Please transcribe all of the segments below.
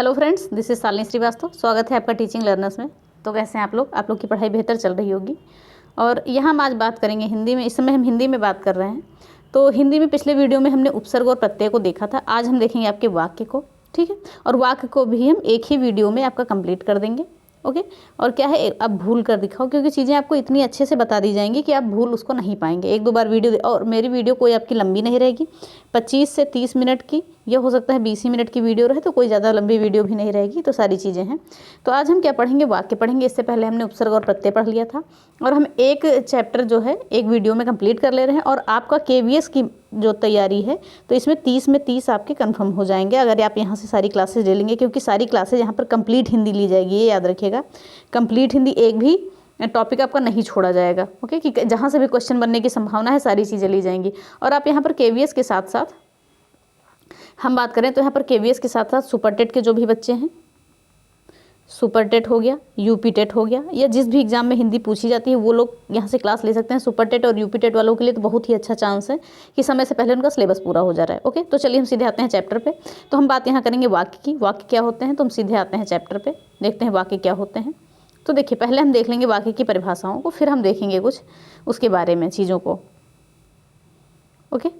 Hello friends, this is Shalini Srivastava. स्वागत है आपका टीचिंग लर्नर्स में। तो कैसे हैं आप लोग की पढ़ाई बेहतर चल रही होगी। और यहाँ हम आज बात करेंगे हिंदी में। इस समय हम हिंदी में बात कर रहे हैं। तो हिंदी में पिछले वीडियो में हमने उपसर्ग और प्रत्यय को देखा था। आज हम देखेंगे आपके वाक्य को, ठीक है। और वाक्य को भी हम एक ही वीडियो में आपका कंप्लीट कर देंगे, ओके। और क्या है, आप भूल कर दिखाओ, क्योंकि चीज़ें आपको इतनी अच्छे से बता दी जाएंगी कि आप भूल उसको नहीं पाएंगे। एक दो बार वीडियो और मेरी वीडियो कोई आपकी लंबी नहीं रहेगी, 25 से 30 मिनट की, यह हो सकता है 20 ही मिनट की वीडियो रहे, तो कोई ज़्यादा लंबी वीडियो भी नहीं रहेगी। तो सारी चीज़ें हैं। तो आज हम क्या पढ़ेंगे, वाक्य पढ़ेंगे। इससे पहले हमने उपसर्ग और प्रत्यय पढ़ लिया था, और हम एक चैप्टर जो है एक वीडियो में कंप्लीट कर ले रहे हैं। और आपका KVS की जो तैयारी है, तो इसमें 30 में 30 आपके कंफर्म हो जाएंगे अगर आप यहाँ से सारी क्लासेज ले लेंगे, क्योंकि सारी क्लासेज यहाँ पर कंप्लीट हिंदी ली जाएगी। ये याद रखिएगा, कंप्लीट हिंदी, एक भी टॉपिक आपका नहीं छोड़ा जाएगा, ओके। कि जहाँ से भी क्वेश्चन बनने की संभावना है, सारी चीज़ें ली जाएंगी। और आप यहाँ पर KVS के साथ साथ हम बात करें तो यहाँ पर KVS के साथ साथ सुपर टेट के जो भी बच्चे हैं, सुपर टेट हो गया, यूपी टेट हो गया, या जिस भी एग्जाम में हिंदी पूछी जाती है वो लोग यहाँ से क्लास ले सकते हैं। सुपर टेट और यूपी टेट वालों के लिए तो बहुत ही अच्छा चांस है कि समय से पहले उनका सिलेबस पूरा हो जा रहा है, ओके। तो चलिए हम सीधे आते हैं चैप्टर पे। तो हम बात यहाँ करेंगे वाक्य की। वाक्य क्या होते हैं, तो हम सीधे आते हैं चैप्टर पे, देखते हैं वाक्य क्या होते हैं। तो देखिए, पहले हम देख लेंगे वाक्य की परिभाषाओं को, फिर हम देखेंगे कुछ उसके बारे में चीज़ों को, ओके।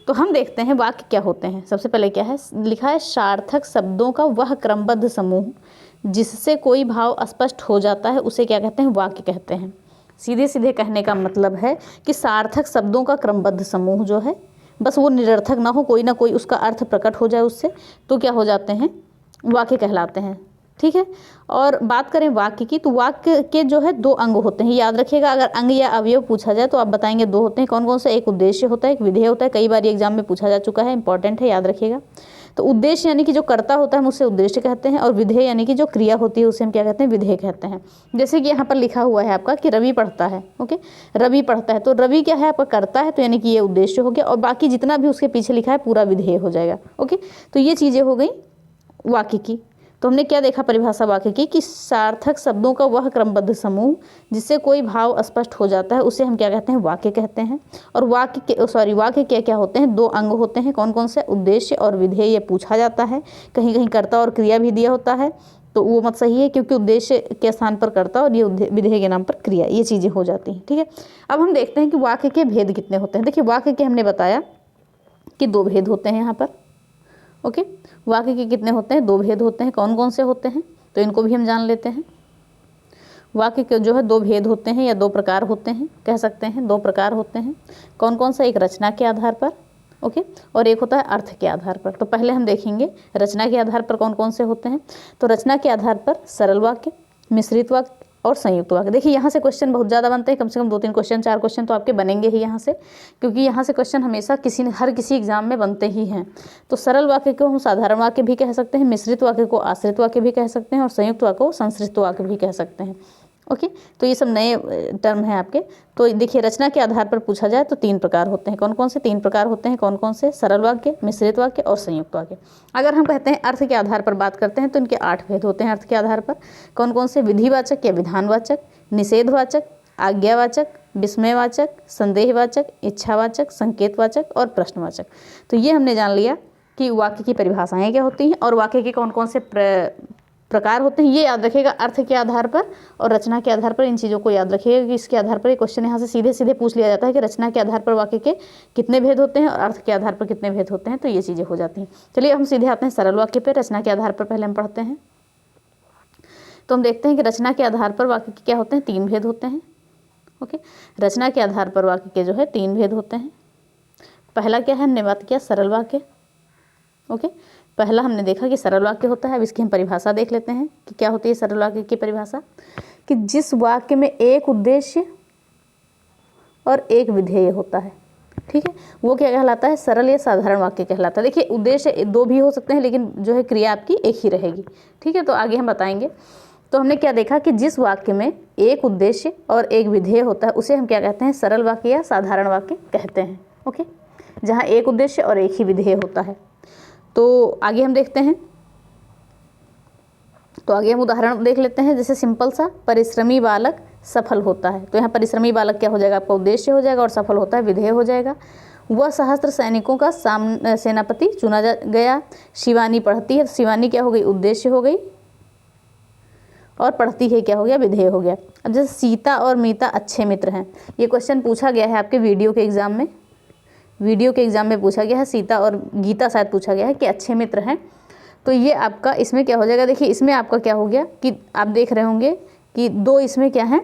तो हम देखते हैं वाक्य क्या होते हैं। सबसे पहले क्या है, लिखा है सार्थक शब्दों का वह क्रमबद्ध समूह जिससे कोई भाव स्पष्ट हो जाता है, उसे क्या कहते हैं, वाक्य कहते हैं। सीधे सीधे कहने का मतलब है कि सार्थक शब्दों का क्रमबद्ध समूह जो है, बस वो निरर्थक ना हो, कोई ना कोई उसका अर्थ प्रकट हो जाए उससे, तो क्या हो जाते हैं, वाक्य कहलाते हैं, ठीक है। और बात करें वाक्य की, तो वाक्य के जो है 2 अंग होते हैं, याद रखिएगा। अगर अंग या अवयव पूछा जाए तो आप बताएंगे 2 होते हैं। कौन कौन से, एक उद्देश्य होता है, एक विधेय होता है। कई बार एग्जाम में पूछा जा चुका है, इंपॉर्टेंट है, याद रखिएगा। तो उद्देश्य यानी कि जो कर्ता होता है हम उसे उद्देश्य कहते हैं, और विधेय यानी कि जो क्रिया होती है उसे हम क्या कहते हैं, विधेय कहते हैं। जैसे कि यहाँ पर लिखा हुआ है आपका कि रवि पढ़ता है, ओके। रवि पढ़ता है, तो रवि क्या है, आपका कर्ता है, तो यानी कि ये उद्देश्य हो गया, और बाकी जितना भी उसके पीछे लिखा है पूरा विधेय हो जाएगा, ओके। तो ये चीज़ें हो गई वाक्य की। तो हमने क्या देखा परिभाषा वाक्य की, कि सार्थक शब्दों का वह क्रमबद्ध समूह जिससे कोई भाव स्पष्ट हो जाता है, उसे हम क्या कहते हैं, वाक्य कहते हैं। और वाक्य क्या क्या होते हैं, 2 अंग होते हैं। कौन कौन से, उद्देश्य और विधेय। ये पूछा जाता है, कहीं कहीं कर्ता और क्रिया भी दिया होता है, तो वो मत सही है, क्योंकि उद्देश्य के स्थान पर कर्ता और ये विधेय के नाम पर क्रिया, ये चीज़ें हो जाती हैं, ठीक है। अब हम देखते हैं कि वाक्य के भेद कितने होते हैं। देखिए, वाक्य के हमने बताया कि 2 भेद होते हैं यहाँ पर, ओके। वाक्य के कितने होते हैं, 2 भेद होते हैं। कौन कौन से होते हैं, तो इनको भी हम जान लेते हैं। वाक्य के जो है 2 भेद होते हैं, या 2 प्रकार होते हैं, कह सकते हैं 2 प्रकार होते हैं। कौन कौन सा, एक रचना के आधार पर, ओके, और एक होता है अर्थ के आधार पर। तो पहले हम देखेंगे रचना के आधार पर कौन कौन से होते हैं। तो रचना के आधार पर सरल वाक्य, मिश्रित वाक्य और संयुक्त वाक्य। देखिए, यहाँ से क्वेश्चन बहुत ज़्यादा बनते हैं, कम से कम 2-3 क्वेश्चन, 4 क्वेश्चन तो आपके बनेंगे ही यहाँ से, क्योंकि यहाँ से क्वेश्चन हमेशा हर किसी एग्जाम में बनते ही हैं। तो सरल वाक्य को हम साधारण वाक्य भी कह सकते हैं, मिश्रित वाक्य को आश्रित वाक्य भी कह सकते हैं, और संयुक्त वाक्य को संश्रित वाक्य भी कह सकते हैं, ओके। तो ये सब नए टर्म हैं आपके। तो देखिए, रचना के आधार पर पूछा जाए तो 3 प्रकार होते हैं। कौन कौन से 3 प्रकार होते हैं, कौन कौन से, सरल वाक्य, मिश्रित वाक्य और संयुक्त वाक्य। अगर हम कहते हैं अर्थ के आधार पर बात करते हैं, तो इनके 8 भेद होते हैं अर्थ के आधार पर। कौन कौन से, विधिवाचक या विधानवाचक, निषेधवाचक, आज्ञावाचक, विस्मयवाचक, संदेहवाचक, इच्छावाचक, संकेतवाचक और प्रश्नवाचक। तो ये हमने जान लिया कि वाक्य की परिभाषाएं क्या होती हैं, और वाक्य के कौन कौन से प्रकार होते हैं। ये याद रखिएगा, अर्थ के आधार पर और रचना के आधार पर। इन चीज़ों को याद रखिएगा कि इसके आधार पर एक क्वेश्चन यहाँ से सीधे सीधे पूछ लिया जाता है कि रचना के आधार पर वाक्य के कितने भेद होते हैं और अर्थ के आधार पर कितने भेद होते हैं। तो ये चीज़ें हो जाती हैं। चलिए हम सीधे आते हैं सरल वाक्य पर। रचना के आधार पर पहले हम पढ़ते हैं। तो हम देखते हैं कि रचना के आधार पर वाक्य के क्या होते हैं, 3 भेद होते हैं, ओके। रचना के आधार पर वाक्य के जो है 3 भेद होते हैं। पहला क्या है, हमने बात किया सरल वाक्य, ओके। पहला हमने देखा कि सरल वाक्य होता है। अब इसकी हम परिभाषा देख लेते हैं कि क्या होती है सरल वाक्य की परिभाषा, कि जिस वाक्य में एक उद्देश्य और एक विधेय होता है, ठीक है, वो क्या कहलाता है, सरल या साधारण वाक्य कहलाता है। देखिए, उद्देश्य 2 भी हो सकते हैं, लेकिन जो है क्रिया आपकी एक ही रहेगी, ठीक है। तो आगे हम बताएंगे। तो हमने क्या देखा कि जिस वाक्य में एक उद्देश्य और एक विधेय होता है, उसे हम क्या कहते हैं, सरल वाक्य या साधारण वाक्य कहते हैं, ओके। जहाँ एक उद्देश्य और एक ही विधेय होता है। तो आगे हम देखते हैं। तो आगे हम उदाहरण देख लेते हैं। जैसे सिंपल सा, परिश्रमी बालक सफल होता है। तो यहाँ परिश्रमी बालक क्या हो जाएगा, आपका उद्देश्य हो जाएगा, और सफल होता है विधेय हो जाएगा। वह सहस्त्र सैनिकों का सेनापति चुना गया। शिवानी पढ़ती है, शिवानी क्या हो गई, उद्देश्य हो गई, और पढ़ती है क्या हो गया, विधेय हो गया। अब जैसे सीता और मीता अच्छे मित्र हैं, ये क्वेश्चन पूछा गया है आपके वीडियो के एग्जाम में पूछा गया है, सीता और गीता शायद पूछा गया है कि अच्छे मित्र हैं। तो ये आपका इसमें क्या हो जाएगा, देखिए इसमें आपका क्या हो गया कि आप देख रहे होंगे कि दो इसमें क्या है,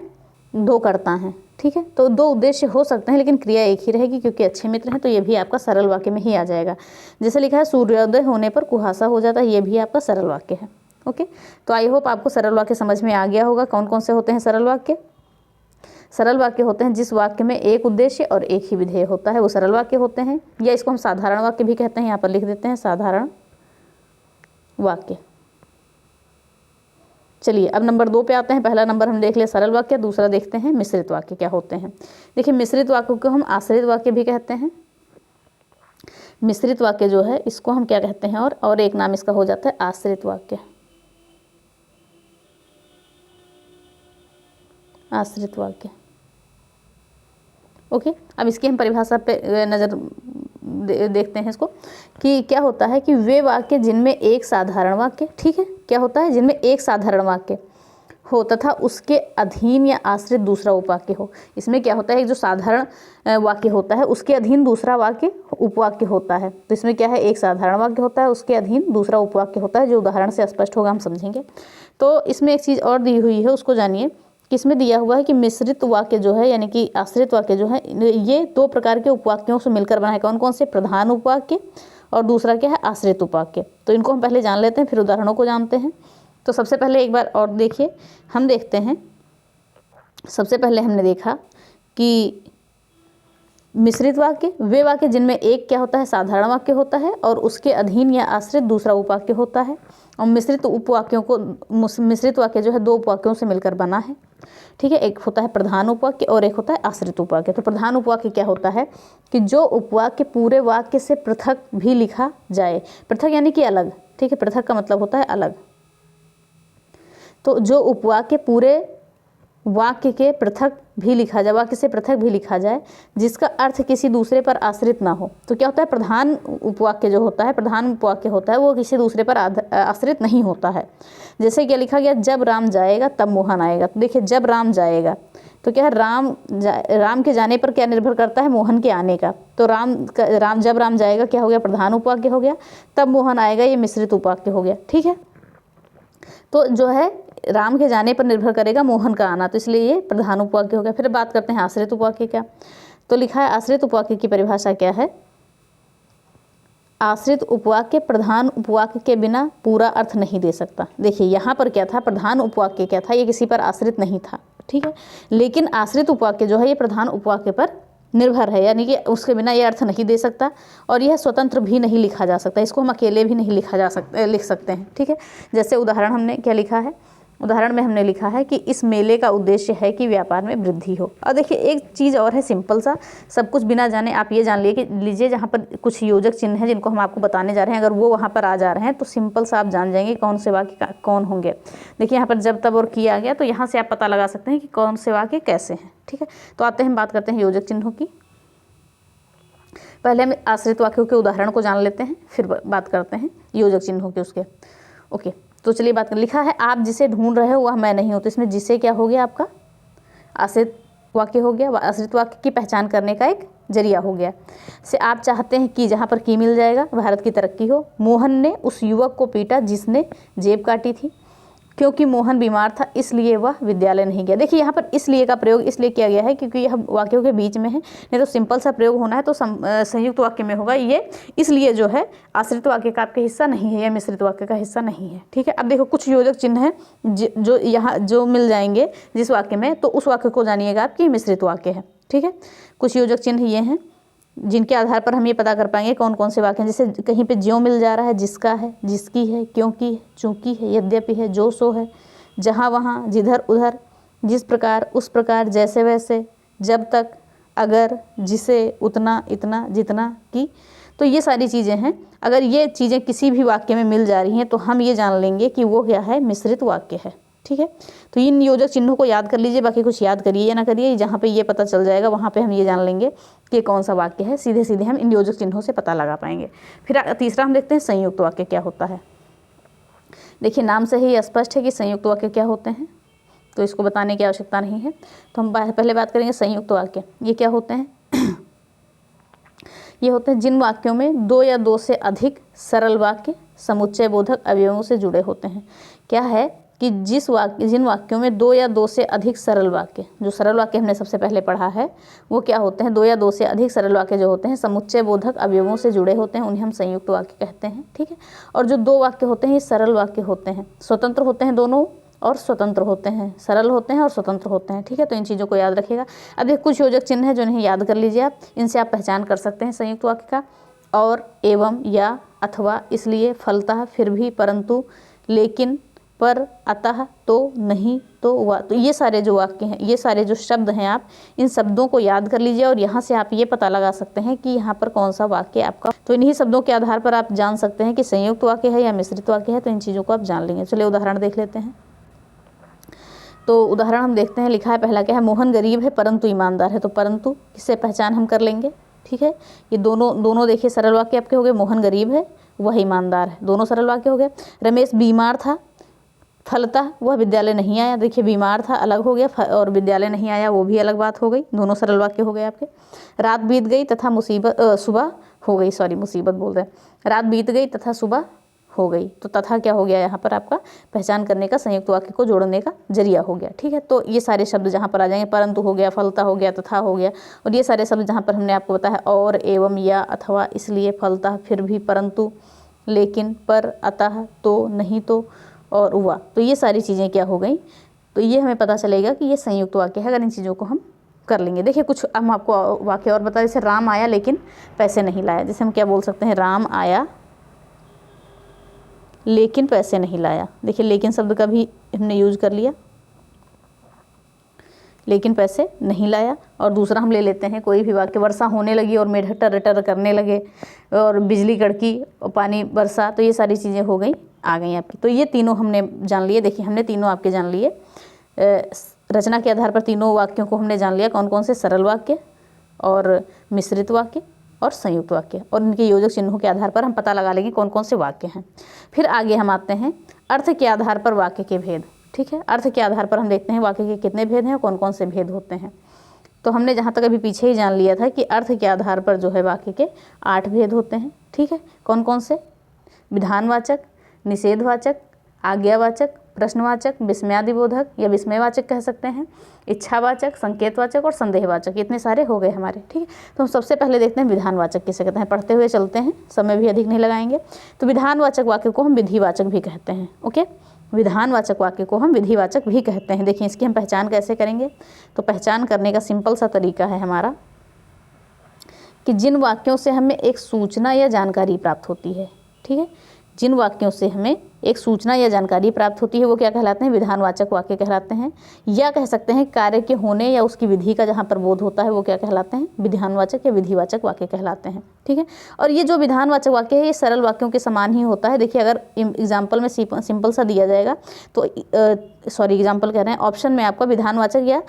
दो कर्ता हैं, ठीक है। तो दो उद्देश्य हो सकते हैं लेकिन क्रिया एक ही रहेगी क्योंकि अच्छे मित्र हैं, तो ये भी आपका सरल वाक्य में ही आ जाएगा। जैसे लिखा है सूर्योदय होने पर कुहासा हो जाता है, ये भी आपका सरल वाक्य है। ओके, तो आई होप आपको सरल वाक्य समझ में आ गया होगा। कौन कौन से होते हैं सरल वाक्य? सरल वाक्य होते हैं जिस वाक्य में एक उद्देश्य और एक ही विधेय होता है, वो सरल वाक्य होते हैं, या इसको हम साधारण वाक्य भी कहते हैं। यहाँ पर लिख देते हैं साधारण वाक्य। चलिए अब नंबर 2 पे आते हैं। पहला नंबर हम देख लिया सरल वाक्य, दूसरा देखते हैं मिश्रित वाक्य क्या होते हैं। देखिए मिश्रित वाक्य को हम आश्रित वाक्य भी कहते हैं। मिश्रित वाक्य जो है इसको हम क्या कहते हैं, और एक नाम इसका हो जाता है आश्रित वाक्य। आश्रित वाक्य। ओके, अब इसकी हम परिभाषा पे नज़र देखते हैं इसको कि क्या होता है कि वे वाक्य जिनमें एक साधारण वाक्य, ठीक है, क्या होता है, जिनमें एक साधारण वाक्य हो तथा उसके अधीन या आश्रित दूसरा उपवाक्य हो। इसमें क्या होता है, एक जो साधारण वाक्य होता है उसके अधीन दूसरा वाक्य उपवाक्य होता है। तो इसमें क्या है, एक साधारण वाक्य होता है, उसके अधीन दूसरा उपवाक्य होता है, जो उदाहरण से स्पष्ट होगा, हम समझेंगे। तो इसमें एक चीज़ और दी हुई है, उसको जानिए। किसमें दिया हुआ है कि मिश्रित वाक्य जो है यानी कि आश्रित वाक्य जो है, ये 2 प्रकार के उपवाक्यों से मिलकर बना है। कौन कौन से? प्रधान उपवाक्य और दूसरा क्या है, आश्रित उपवाक्य। तो इनको हम पहले जान लेते हैं, फिर उदाहरणों को जानते हैं। तो सबसे पहले एक बार और देखिए, हम देखते हैं। सबसे पहले हमने देखा कि मिश्रित वाक्य वे वाक्य जिनमें एक क्या होता है, साधारण वाक्य होता है और उसके अधीन या आश्रित दूसरा उपवाक्य होता है। और मिश्रित उपवाक्यों को, मिश्रित वाक्य जो है 2 उपवाक्यों से मिलकर बना है, ठीक है। एक होता है प्रधान उपवाक्य और एक होता है आश्रित उपवाक्य। तो प्रधान उपवाक्य क्या होता है कि जो उपवाक्य पूरे वाक्य से पृथक भी लिखा जाए, पृथक यानी कि अलग, ठीक है, पृथक का मतलब होता है अलग। तो जो उपवाक्य पूरे वाक्य के पृथक भी लिखा जाए, वाक्य से पृथक भी लिखा जाए, जिसका अर्थ किसी दूसरे पर आश्रित ना हो, तो क्या होता है, प्रधान उपवाक्य जो होता है, प्रधान उपवाक्य होता है, वो किसी दूसरे पर आश्रित नहीं होता है। जैसे क्या लिखा गया, जब राम जाएगा तब मोहन आएगा। तो देखिए जब राम जाएगा तो क्या है, राम के जाने पर क्या निर्भर करता है, मोहन के आने का। तो जब राम जाएगा क्या हो गया, प्रधान उपवाक्य हो गया। तब मोहन आएगा, ये मिश्रित उपवाक्य हो गया, ठीक है। तो जो है राम के जाने पर निर्भर करेगा मोहन का आना, तो इसलिए ये प्रधान उपवाक्य हो गया। फिर बात करते हैं आश्रित उपवाक्य क्या। तो लिखा है आश्रित उपवाक्य की परिभाषा क्या है, आश्रित उपवाक्य प्रधान उपवाक्य के बिना पूरा अर्थ नहीं दे सकता। देखिए यहाँ पर क्या था, प्रधान उपवाक्य क्या था, ये किसी पर आश्रित नहीं था, ठीक है। लेकिन आश्रित उपवाक्य जो है ये प्रधान उपवाक्य पर निर्भर है, यानी कि उसके बिना ये अर्थ नहीं दे सकता और यह स्वतंत्र भी नहीं लिखा जा सकता। इसको हम अकेले भी नहीं लिख सकते हैं, ठीक है। जैसे उदाहरण हमने क्या लिखा है, उदाहरण में हमने लिखा है कि इस मेले का उद्देश्य है कि व्यापार में वृद्धि हो। और देखिए एक चीज़ और है, सिंपल सा, सब कुछ बिना जाने आप ये जान लीजिए जहाँ पर कुछ योजक चिन्ह हैं जिनको हम आपको बताने जा रहे हैं, अगर वो वहाँ पर आ जा रहे हैं तो सिंपल सा आप जान जाएंगे कौन से वाक्य कौन होंगे। देखिए यहाँ पर जब तब और किया गया, तो यहाँ से आप पता लगा सकते हैं कि कौन से वाक्य कैसे हैं, ठीक है। तो आते हैं, बात करते हैं योजक चिन्हों की। पहले हम आश्रित वाक्यों के उदाहरण को जान लेते हैं, फिर बात करते हैं योजक चिन्हों के उसके। ओके, तो चलिए बात कर। लिखा है आप जिसे ढूंढ रहे हो वह मैं नहीं हूँ। तो इसमें जिसे क्या हो गया, आपका आश्रित वाक्य हो गया, आश्रित वाक्य की पहचान करने का एक जरिया हो गया। से आप चाहते हैं कि, जहाँ पर की मिल जाएगा, भारत की तरक्की हो। मोहन ने उस युवक को पीटा जिसने जेब काटी थी, क्योंकि मोहन बीमार था इसलिए वह विद्यालय नहीं गया। देखिए यहाँ पर इसलिए का प्रयोग इसलिए किया गया है क्योंकि यह वाक्यों के बीच में है, नहीं तो सिंपल सा प्रयोग होना है तो संयुक्त वाक्य में होगा। ये इसलिए जो है आश्रित वाक्य का आपका हिस्सा नहीं है, या मिश्रित वाक्य का हिस्सा नहीं है, ठीक है। अब देखो कुछ योजक चिन्ह हैं जो यहाँ जो मिल जाएंगे जिस वाक्य में, तो उस वाक्य को जानिएगा आपकी मिश्रित वाक्य है, ठीक है। कुछ योजक चिन्ह ये हैं जिनके आधार पर हम ये पता कर पाएंगे कौन कौन से वाक्य हैं। जैसे कहीं पे ज्यों मिल जा रहा है, जिसका है, जिसकी है, क्योंकि है, चूंकि है, यद्यपि है, जो सो है, जहाँ वहाँ, जिधर उधर, जिस प्रकार उस प्रकार, जैसे वैसे, जब तक, अगर, जिसे, उतना, इतना, जितना की। तो ये सारी चीज़ें हैं। अगर ये चीज़ें किसी भी वाक्य में मिल जा रही हैं तो हम ये जान लेंगे कि वो क्या है, मिश्रित वाक्य है, ठीक है। तो इन योजक चिन्हों को याद कर लीजिए, बाकी कुछ याद करिए या ना करिए, जहाँ पे ये पता चल जाएगा वहाँ पे हम ये जान लेंगे कि कौन सा वाक्य है, सीधे सीधे हम इन योजक चिन्हों से पता लगा पाएंगे। फिर तीसरा हम देखते हैं संयुक्त वाक्य क्या होता है। देखिए नाम से ही स्पष्ट है कि संयुक्त वाक्य क्या होते हैं, तो इसको बताने की आवश्यकता नहीं है। तो हम पहले बात करेंगे संयुक्त वाक्य। ये क्या होते हैं? ये होते हैं जिन वाक्यों में दो या दो से अधिक सरल वाक्य समुच्चय बोधक अवयवों से जुड़े होते हैं। क्या है कि जिन वाक्यों में दो या दो से अधिक सरल वाक्य, जो सरल वाक्य हमने सबसे पहले पढ़ा है वो क्या होते हैं? दो या दो से अधिक सरल वाक्य जो होते हैं समुच्चय बोधक अवयवों से जुड़े होते हैं, उन्हें हम संयुक्त वाक्य कहते हैं। ठीक है। और जो दो वाक्य होते हैं ये सरल वाक्य होते हैं, स्वतंत्र होते हैं दोनों और स्वतंत्र होते हैं, सरल होते हैं और स्वतंत्र होते हैं। ठीक है। तो इन चीज़ों को याद रखिएगा। अब ये कुछ योजक चिन्ह हैं जो इन्हें याद कर लीजिए आप, इनसे आप पहचान कर सकते हैं संयुक्त वाक्य का। और, एवं, या, अथवा, इसलिए, फलतः, फिर भी, परंतु, लेकिन, पर, अतः, तो, नहीं, तो, वह। तो ये सारे जो वाक्य हैं, ये सारे जो शब्द हैं, आप इन शब्दों को याद कर लीजिए और यहाँ से आप ये पता लगा सकते हैं कि यहाँ पर कौन सा वाक्य आपका। तो इन्हीं शब्दों के आधार पर आप जान सकते हैं कि संयुक्त वाक्य है या मिश्रित वाक्य है। तो इन चीज़ों को आप जान लेंगे। चलिए उदाहरण देख लेते हैं। तो उदाहरण हम देखते हैं, लिखा है पहला क्या है? मोहन गरीब है परंतु ईमानदार है। तो परंतु किससे पहचान हम कर लेंगे? ठीक है। ये दोनों देखिए सरल वाक्य आपके हो गए। मोहन गरीब है, वह ईमानदार है, दोनों सरल वाक्य हो गए। रमेश बीमार था, फलतः वह विद्यालय नहीं आया। देखिए बीमार था अलग हो गया और विद्यालय नहीं आया वो भी अलग बात हो गई, दोनों सरल वाक्य हो गए आपके। रात बीत गई तथा सुबह हो गई, सॉरी मुसीबत बोल रहे हैं, रात बीत गई तथा सुबह हो गई। तो तथा क्या हो गया यहाँ पर? आपका पहचान करने का, संयुक्त वाक्य को जोड़ने का जरिया हो गया। ठीक है। तो ये सारे शब्द जहाँ पर आ जाएंगे, परंतु हो गया, फलता हो गया, तथा हो गया, और ये सारे शब्द जहाँ पर हमने आपको बताया और, एवं, या, अथवा, इसलिए, फलता, फिर भी, परंतु, लेकिन, पर, अतः, तो, नहीं, तो और वह। तो ये सारी चीज़ें क्या हो गई? तो ये हमें पता चलेगा कि ये संयुक्त वाक्य है अगर इन चीज़ों को हम कर लेंगे। देखिए कुछ हम आपको वाक्य और बता, जैसे राम आया लेकिन पैसे नहीं लाया। जैसे हम क्या बोल सकते हैं? राम आया लेकिन पैसे नहीं लाया। देखिए लेकिन शब्द का भी हमने यूज कर लिया, लेकिन पैसे नहीं लाया। और दूसरा हम ले लेते हैं कोई भी वाक्य, वर्षा होने लगी और मेढक टर टर करने लगे और बिजली कड़की और पानी बरसा। तो ये सारी चीज़ें हो गई, आ गई आपकी। तो ये तीनों हमने जान लिए। देखिए हमने तीनों आपके जान लिए, रचना के आधार पर तीनों वाक्यों को हमने जान लिया, कौन कौन से सरल वाक्य और मिश्रित वाक्य और संयुक्त वाक्य, और इनके योजक चिन्हों के आधार पर हम पता लगा लेंगे कौन कौन से वाक्य हैं। फिर आगे हम आते हैं अर्थ के आधार पर वाक्य के भेद। ठीक है। अर्थ के आधार पर हम देखते हैं वाक्य के कितने भेद हैं और कौन कौन से भेद होते हैं। तो हमने जहाँ तक अभी पीछे ही जान लिया था कि अर्थ के आधार पर जो है वाक्य के 8 भेद होते हैं। ठीक है। कौन कौन से? विधानवाचक, निषेधवाचक, आज्ञावाचक, प्रश्नवाचक, विस्मयादिबोधक या विस्मयवाचक कह सकते हैं, इच्छावाचक, संकेतवाचक और संदेहवाचक। इतने सारे हो गए हमारे। ठीक है। तो हम सबसे पहले देखते हैं विधानवाचक किसे कहते हैं। पढ़ते हुए चलते हैं, समय भी अधिक नहीं लगाएंगे। तो विधानवाचक वाक्य को हम विधिवाचक भी कहते हैं। ओके, विधानवाचक वाक्य को हम विधिवाचक भी कहते हैं। देखिए इसकी हम पहचान कैसे करेंगे? तो पहचान करने का सिंपल सा तरीका है हमारा कि जिन वाक्यों से हमें एक सूचना या जानकारी प्राप्त होती है, ठीक है, जिन वाक्यों से हमें एक सूचना या जानकारी प्राप्त होती है वो क्या कहलाते हैं? विधानवाचक वाक्य कहलाते हैं। या कह सकते हैं कार्य के होने या उसकी विधि का जहाँ पर बोध होता है वो क्या कहलाते हैं? विधानवाचक या विधिवाचक वाक्य कहलाते हैं। ठीक है। और ये जो विधानवाचक वाक्य है ये सरल वाक्यों के समान ही होता है। देखिए अगर एग्जाम्पल में सिंपल सा दिया जाएगा तो एग्जाम्पल कह रहे हैं, ऑप्शन में आपका विधानवाचक या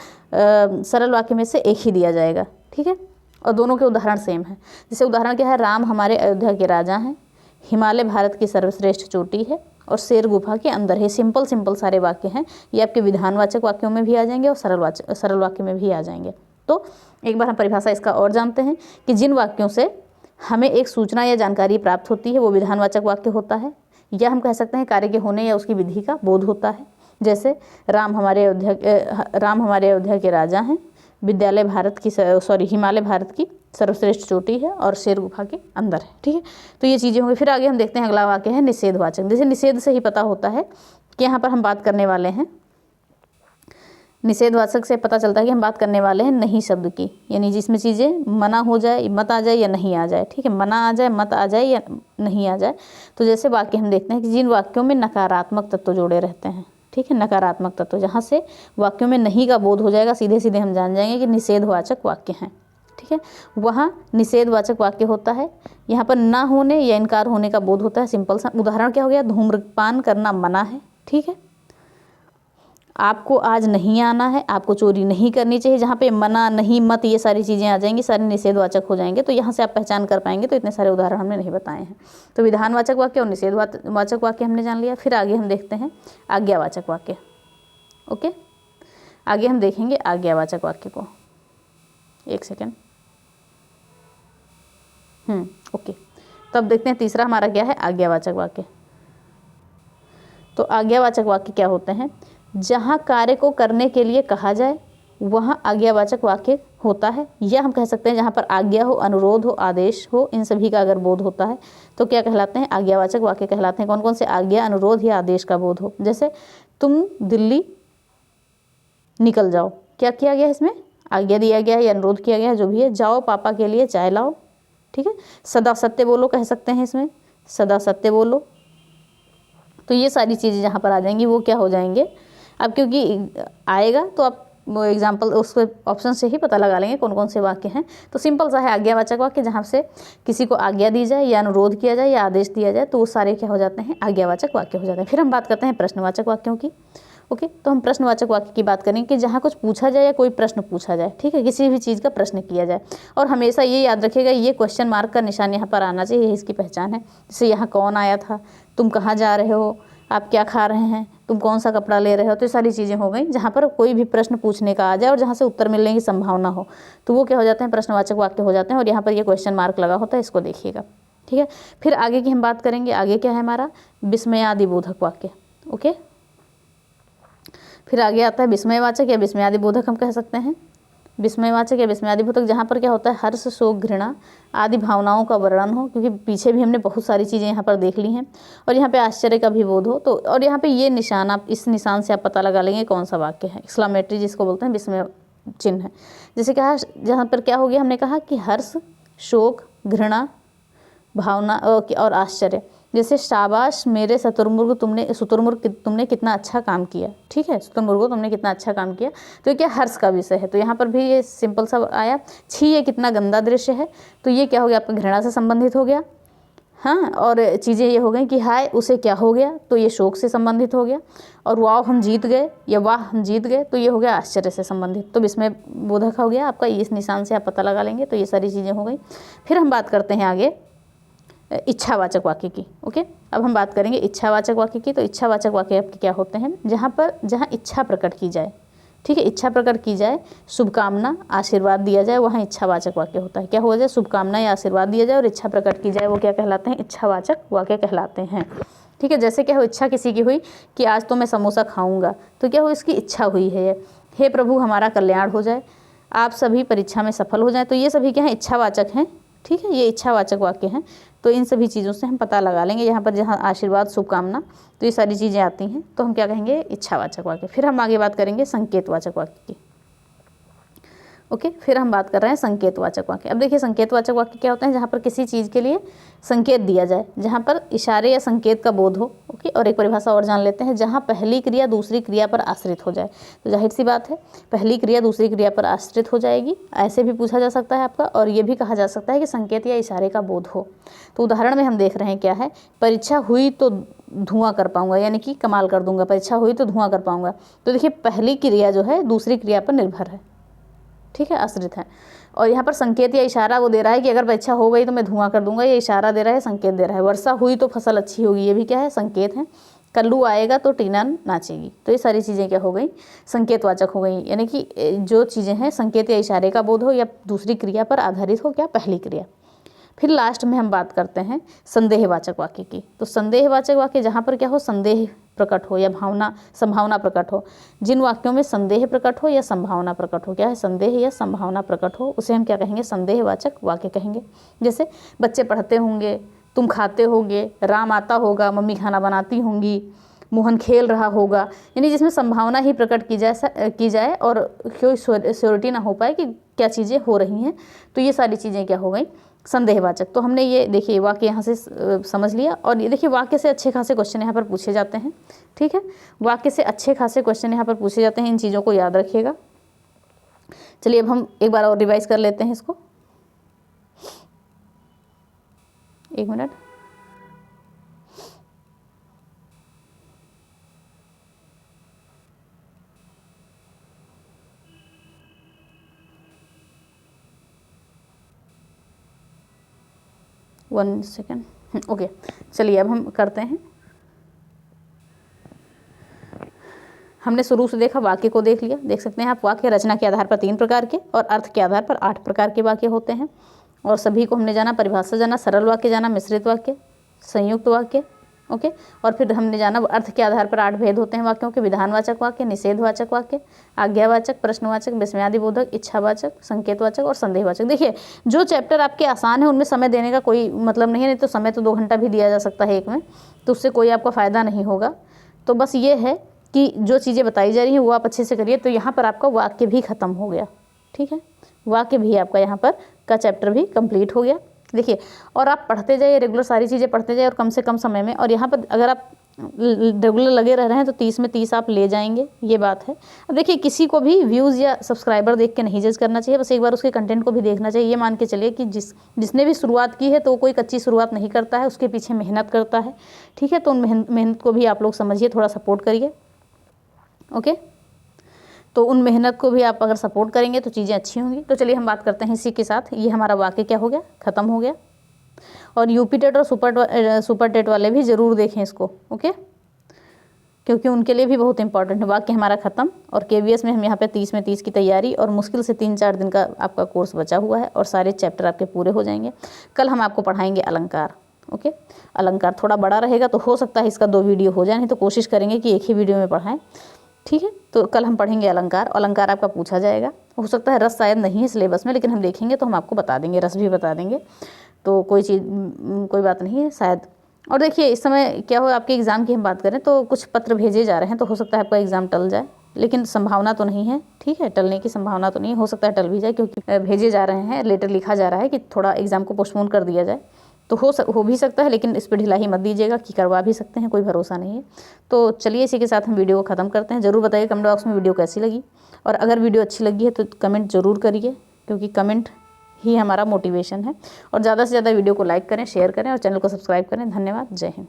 सरल वाक्य में से एक ही दिया जाएगा। ठीक है। और दोनों के उदाहरण सेम है। जैसे उदाहरण क्या है? राम हमारे अयोध्या के राजा हैं, हिमालय भारत की सर्वश्रेष्ठ चोटी है और शेर गुफा के अंदर है। सिंपल सारे वाक्य हैं, ये आपके विधानवाचक वाक्यों में भी आ जाएंगे और सरल वाक्य में भी आ जाएंगे। तो एक बार हम परिभाषा इसका और जानते हैं कि जिन वाक्यों से हमें एक सूचना या जानकारी प्राप्त होती है वो विधानवाचक वाक्य होता है। या हम कह सकते हैं कार्य के होने या उसकी विधि का बोध होता है। जैसे राम हमारे अयोध्या के राजा हैं, विद्यालय हिमालय भारत की सर्वश्रेष्ठ चोटी है और शेर गुफा के अंदर है। ठीक है। तो ये चीज़ें होंगी। फिर आगे हम देखते हैं अगला वाक्य है निषेधवाचक। जैसे निषेध से ही पता होता है कि यहाँ पर हम बात करने वाले हैं, निषेधवाचक से पता चलता है कि हम बात करने वाले हैं नहीं शब्द की, यानी जिसमें चीज़ें मना हो जाए, मत आ जाए या नहीं आ जाए। ठीक है। मना आ जाए, मत आ जाए या नहीं आ जाए। तो जैसे वाक्य हम देखते हैं कि जिन वाक्यों में नकारात्मक तत्व जोड़े रहते हैं। ठीक है। नकारात्मक तत्व, जहाँ से वाक्यों में नहीं का बोध हो जाएगा, सीधे सीधे हम जान जाएंगे कि निषेधवाचक वाक्य हैं। ठीक है। वहाँ निषेधवाचक वाक्य होता है। यहाँ पर ना होने या इनकार होने का बोध होता है। सिंपल सा उदाहरण क्या हो गया? धूम्रपान करना मना है। ठीक है। आपको आज नहीं आना है, आपको चोरी नहीं करनी चाहिए, जहाँ पे मना, नहीं, मत, ये सारी चीज़ें आ जाएंगी, सारे निषेधवाचक हो जाएंगे। तो यहाँ से आप पहचान कर पाएंगे। तो इतने सारे उदाहरण हमने नहीं बताए हैं। तो विधानवाचक वाक्य और निषेधवाचक वाक्य हमने जान लिया। फिर आगे हम देखते हैं आज्ञावाचक वाक्य। ओके, आगे हम देखेंगे आज्ञावाचक वाक्य को। एक सेकेंड। ओके, तो अब देखते हैं तीसरा हमारा क्या है, आज्ञावाचक वाक्य। तो आज्ञावाचक वाक्य क्या होते हैं? जहाँ कार्य को करने के लिए कहा जाए वहाँ आज्ञावाचक वाक्य होता है, या हम कह सकते हैं जहाँ पर आज्ञा हो, अनुरोध हो, आदेश हो, इन सभी का अगर बोध होता है तो क्या कहलाते हैं? आज्ञावाचक वाक्य कहलाते हैं। कौन कौन से? आज्ञा, अनुरोध या आदेश का बोध हो। जैसे तुम दिल्ली निकल जाओ, क्या किया गया इसमें? आज्ञा दिया गया है या अनुरोध किया गया है, जो भी है। जाओ पापा के लिए चाय लाओ, ठीक है। सदा सत्य बोलो कह सकते हैं इसमें, सदा सत्य बोलो। तो ये सारी चीज़ें जहाँ पर आ जाएंगी वो क्या हो जाएंगे? अब क्योंकि आएगा तो आप वो एग्जाम्पल उसके ऑप्शन से ही पता लगा लेंगे कौन कौन से वाक्य हैं। तो सिंपल सा है आज्ञावाचक वाक्य, जहाँ से किसी को आज्ञा दी जाए या अनुरोध किया जाए या आदेश दिया जाए, तो वो सारे क्या हो जाते हैं? आज्ञावाचक वाक्य हो जाते हैं। फिर हम बात करते हैं प्रश्नवाचक वाक्यों की। ओके, तो हम प्रश्नवाचक वाक्य की बात करेंगे कि जहाँ कुछ पूछा जाए या कोई प्रश्न पूछा जाए, ठीक है, किसी भी चीज़ का प्रश्न किया जाए। और हमेशा ये याद रखिएगा, ये क्वेश्चन मार्क का निशान यहाँ पर आना चाहिए, इसकी पहचान है। जैसे यहाँ कौन आया था, तुम कहाँ जा रहे हो, आप क्या खा रहे हैं, तुम कौन सा कपड़ा ले रहे हो। तो ये सारी चीज़ें हो गई जहाँ पर कोई भी प्रश्न पूछने का आ जाए और जहाँ से उत्तर मिलने की संभावना हो, तो वो क्या हो जाते हैं? प्रश्नवाचक वाक्य हो जाते हैं। और यहाँ पर ये क्वेश्चन मार्क लगा होता है, इसको देखिएगा, ठीक है। फिर आगे की हम बात करेंगे। आगे क्या है हमारा? विस्मयादिबोधक वाक्य। ओके, फिर आगे आता है विस्मयवाचक या विस्मयादिबोधक, हम कह सकते हैं। विस्मयवाचक या विस्मयादिबोधक जहाँ पर क्या होता है? हर्ष, शोक, घृणा आदि भावनाओं का वर्णन हो, क्योंकि पीछे भी हमने बहुत सारी चीज़ें यहाँ पर देख ली हैं। और यहाँ पे आश्चर्य का भी बोध हो। तो और यहाँ पे ये निशान, आप इस निशान से आप पता लगा लेंगे कौन सा वाक्य है। एक्सक्लामेटरी जिसको बोलते हैं, विस्मय चिन्ह है। जैसे कहा, जहाँ पर क्या हो गया, हमने कहा कि हर्ष, शोक, घृणा, भावना और आश्चर्य। जैसे शाबाश मेरे शुतुरमुर्ग, तुमने कितना अच्छा काम किया, ठीक है, शुतुरमुर्गो तुमने कितना अच्छा काम किया। तो ये क्या? हर्ष का विषय है। तो यहाँ पर भी ये सिंपल सा आया। छी ये कितना गंदा दृश्य है, तो ये क्या हो गया? आपका घृणा से संबंधित हो गया। हाँ, और चीज़ें ये हो गई कि हाय उसे क्या हो गया, तो ये शोक से संबंधित हो गया। और वाह हम जीत गए या वाह हम जीत गए, तो ये हो गया आश्चर्य से संबंधित। तो विस्मय बोधक हो गया आपका, इस निशान से आप पता लगा लेंगे। तो ये सारी चीज़ें हो गई। फिर हम बात करते हैं आगे इच्छावाचक वाक्य की। ओके, अब हम बात करेंगे इच्छावाचक वाक्य की। तो इच्छावाचक वाक्य आपके क्या होते हैं? जहाँ इच्छा प्रकट की जाए, ठीक है, इच्छा प्रकट की जाए, शुभकामना, आशीर्वाद दिया जाए, वहाँ इच्छावाचक वाक्य होता है। क्या हो जाए? शुभकामना या आशीर्वाद दिया जाए और इच्छा प्रकट की जाए, वो क्या कहलाते हैं? इच्छावाचक वाक्य कहलाते हैं, ठीक है। जैसे क्या हो? इच्छा किसी की हुई कि आज तो मैं समोसा खाऊंगा, तो क्या हो? इसकी इच्छा हुई है। हे प्रभु हमारा कल्याण हो जाए, आप सभी परीक्षा में सफल हो जाए, तो ये सभी क्या है? इच्छावाचक हैं, ठीक है, ये इच्छावाचक वाक्य हैं। तो इन सभी चीज़ों से हम पता लगा लेंगे। यहाँ पर जहाँ आशीर्वाद, शुभकामना, तो ये सारी चीज़ें आती हैं, तो हम क्या कहेंगे? इच्छावाचक वाक्य। फिर हम आगे बात करेंगे संकेतवाचक वाक्य की। ओके, फिर हम बात कर रहे हैं संकेतवाचक वाक्य। अब देखिए संकेतवाचक वाक्य क्या होते हैं? जहाँ पर किसी चीज़ के लिए संकेत दिया जाए, जहाँ पर इशारे या संकेत का बोध हो। ओके, और एक परिभाषा और जान लेते हैं, जहाँ पहली क्रिया दूसरी क्रिया पर आश्रित हो जाए। तो जाहिर सी बात है, पहली क्रिया दूसरी क्रिया पर आश्रित हो जाएगी, ऐसे भी पूछा जा सकता है आपका। और ये भी कहा जा सकता है कि संकेत या इशारे का बोध हो। तो उदाहरण में हम देख रहे हैं क्या है? परीक्षा हुई तो धुआं कर पाऊंगा, यानी कि कमाल कर दूंगा। परीक्षा हुई तो धुआं कर पाऊंगा। तो देखिए पहली क्रिया जो है दूसरी क्रिया पर निर्भर है, ठीक है, आश्रित है। और यहाँ पर संकेत या इशारा वो दे रहा है कि अगर परीक्षा हो गई तो मैं धुआं कर दूंगा, ये इशारा दे रहा है, संकेत दे रहा है। वर्षा हुई तो फसल अच्छी होगी, ये भी क्या है? संकेत है। कल्लू आएगा तो टीना नाचेगी, तो ये सारी चीज़ें क्या हो गई? संकेतवाचक हो गई। यानी कि जो चीज़ें हैं संकेत या इशारे का बोध हो या दूसरी क्रिया पर आधारित हो, क्या? पहली क्रिया। फिर लास्ट में हम बात करते हैं संदेहवाचक वाक्य की। तो संदेहवाचक वाक्य जहाँ पर क्या हो? संदेह प्रकट हो या संभावना प्रकट हो। जिन वाक्यों में संदेह प्रकट हो या संभावना प्रकट हो, क्या है? संदेह या संभावना प्रकट हो, उसे हम क्या कहेंगे? संदेहवाचक वाक्य कहेंगे। जैसे बच्चे पढ़ते होंगे, तुम खाते होगे, राम आता होगा, मम्मी खाना बनाती होंगी, मोहन खेल रहा होगा। यानी जिसमें संभावना ही प्रकट की जाए और कोई श्योरिटी ना हो पाए कि क्या चीज़ें हो रही हैं, तो ये सारी चीज़ें क्या हो गई? संदेहवाचक। तो हमने ये देखिए वाक्य यहाँ से समझ लिया। और ये देखिए वाक्य से अच्छे खासे क्वेश्चन यहाँ पर पूछे जाते हैं, ठीक है, वाक्य से अच्छे खासे क्वेश्चन यहाँ पर पूछे जाते हैं। इन चीज़ों को याद रखिएगा। चलिए अब हम एक बार और रिवाइज कर लेते हैं इसको। एक मिनट। 1 सेकेंड। ओके, चलिए अब हम करते हैं। हमने शुरू से देखा, वाक्य को देख लिया। देख सकते हैं आप, वाक्य रचना के आधार पर 3 प्रकार के और अर्थ के आधार पर 8 प्रकार के वाक्य होते हैं। और सभी को हमने जाना, परिभाषा जाना, सरल वाक्य जाना, मिश्रित वाक्य, संयुक्त वाक्य। ओके, और फिर हमने जाना अर्थ के आधार पर 8 भेद होते हैं वाक्यों के, विधानवाचक वाक्य, निषेधवाचक वाक्य, आज्ञावाचक, प्रश्नवाचक, विस्मयादिबोधक, इच्छावाचक, संकेतवाचक और संदेहवाचक। देखिए, जो चैप्टर आपके आसान है उनमें समय देने का कोई मतलब नहीं है, नहीं तो समय तो 2 घंटा भी दिया जा सकता है एक में, तो उससे कोई आपका फ़ायदा नहीं होगा। तो बस ये है कि जो चीज़ें बताई जा रही हैं वो आप अच्छे से करिए। तो यहाँ पर आपका वाक्य भी ख़त्म हो गया, ठीक है, वाक्य भी आपका यहाँ पर का चैप्टर भी कंप्लीट हो गया। देखिए, और आप पढ़ते जाइए, रेगुलर सारी चीज़ें पढ़ते जाइए और कम से कम समय में। और यहाँ पर अगर आप रेगुलर लगे रह रहे हैं तो 30 में 30 आप ले जाएंगे, ये बात है। अब देखिए, किसी को भी व्यूज़ या सब्सक्राइबर देख के नहीं जज करना चाहिए, बस एक बार उसके कंटेंट को भी देखना चाहिए। ये मान के चलिए कि जिसने भी शुरुआत की है तो कोई कच्ची शुरुआत नहीं करता है, उसके पीछे मेहनत करता है, ठीक है। तो उन मेहनत को भी आप लोग समझिए, थोड़ा सपोर्ट करिए। ओके, तो उन मेहनत को भी आप अगर सपोर्ट करेंगे तो चीज़ें अच्छी होंगी। तो चलिए हम बात करते हैं इसी के साथ। ये हमारा वाक्य क्या हो गया, ख़त्म हो गया। और यूपी टेट और सुपर टेट वाले भी ज़रूर देखें इसको, ओके, क्योंकि उनके लिए भी बहुत इंपॉर्टेंट है। वाक्य हमारा ख़त्म। और केवीएस में हम यहाँ पे 30 में 30 की तैयारी, और मुश्किल से 3-4 दिन का आपका कोर्स बचा हुआ है और सारे चैप्टर आपके पूरे हो जाएंगे। कल हम आपको पढ़ाएंगे अलंकार। ओके, अलंकार थोड़ा बड़ा रहेगा, तो हो सकता है इसका 2 वीडियो हो जाए, नहीं तो कोशिश करेंगे कि एक ही वीडियो में पढ़ाएं, ठीक है। तो कल हम पढ़ेंगे अलंकार। अलंकार आपका पूछा जाएगा, हो सकता है रस शायद नहीं है सिलेबस में, लेकिन हम देखेंगे तो हम आपको बता देंगे, रस भी बता देंगे, तो कोई बात नहीं है शायद। और देखिए, इस समय क्या हो, आपके एग्ज़ाम की हम बात करें तो कुछ पत्र भेजे जा रहे हैं, तो हो सकता है आपका एग्ज़ाम टल जाए, लेकिन संभावना तो नहीं है, ठीक है, टलने की संभावना तो नहीं, हो सकता है टल भी जाए, क्योंकि भेजे जा रहे हैं, लेटर लिखा जा रहा है कि थोड़ा एग्ज़ाम को पोस्टपोन कर दिया जाए। तो हो भी सकता है, लेकिन इस पर ढिलाई मत दीजिएगा कि करवा भी सकते हैं, कोई भरोसा नहीं है। तो चलिए इसी के साथ हम वीडियो को ख़त्म करते हैं। ज़रूर बताइए कमेंट बॉक्स में वीडियो कैसी लगी, और अगर वीडियो अच्छी लगी है तो कमेंट ज़रूर करिए, क्योंकि कमेंट ही हमारा मोटिवेशन है। और ज़्यादा से ज़्यादा वीडियो को लाइक करें, शेयर करें और चैनल को सब्सक्राइब करें। धन्यवाद, जय हिंद।